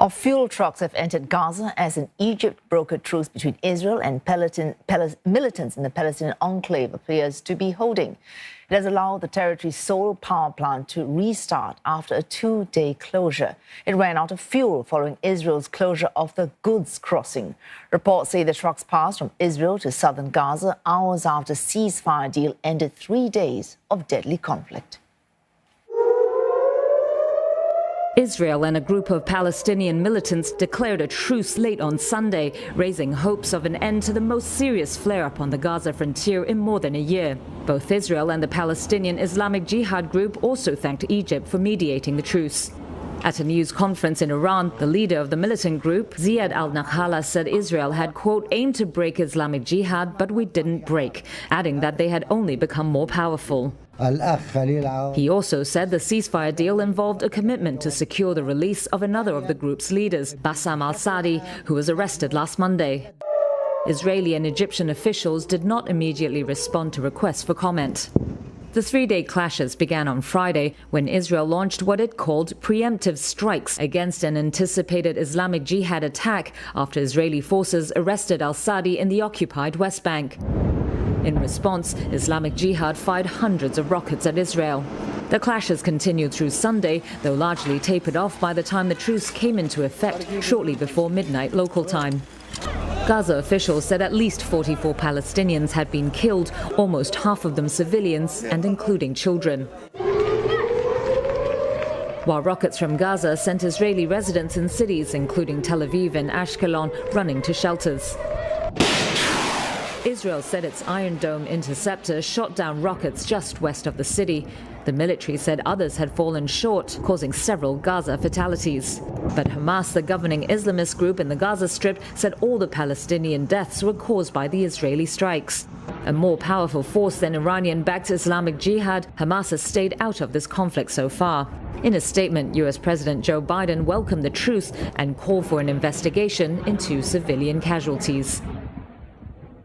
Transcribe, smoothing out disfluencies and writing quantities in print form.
Of fuel trucks have entered Gaza as an Egypt-brokered truce between Israel and militants in the Palestinian enclave appears to be holding. It has allowed the territory's sole power plant to restart after a 2-day closure. It ran out of fuel following Israel's closure of the goods crossing. Reports say the trucks passed from Israel to southern Gaza hours after ceasefire deal ended 3 days of deadly conflict. Israel and a group of Palestinian militants declared a truce late on Sunday, raising hopes of an end to the most serious flare-up on the Gaza frontier in more than a year. Both Israel and the Palestinian Islamic Jihad group also thanked Egypt for mediating the truce. At a news conference in Iran, the leader of the militant group, Ziad al-Nakhala, said Israel had, quote, aimed to break Islamic Jihad, but we didn't break, adding that they had only become more powerful. He also said the ceasefire deal involved a commitment to secure the release of another of the group's leaders, Bassam al-Sadi, who was arrested last Monday. Israeli and Egyptian officials did not immediately respond to requests for comment. The 3-day clashes began on Friday when Israel launched what it called preemptive strikes against an anticipated Islamic Jihad attack after Israeli forces arrested al-Sadi in the occupied West Bank. In response, Islamic Jihad fired hundreds of rockets at Israel. The clashes continued through Sunday, though largely tapered off by the time the truce came into effect shortly before midnight local time. Gaza officials said at least 44 Palestinians had been killed, almost half of them civilians and including children. While rockets from Gaza sent Israeli residents in cities, including Tel Aviv and Ashkelon, running to shelters. Israel said its Iron Dome interceptor shot down rockets just west of the city. The military said others had fallen short, causing several Gaza fatalities. But Hamas, the governing Islamist group in the Gaza Strip, said all the Palestinian deaths were caused by the Israeli strikes. A more powerful force than Iranian-backed Islamic Jihad, Hamas has stayed out of this conflict so far. In a statement, US President Joe Biden welcomed the truce and called for an investigation into civilian casualties.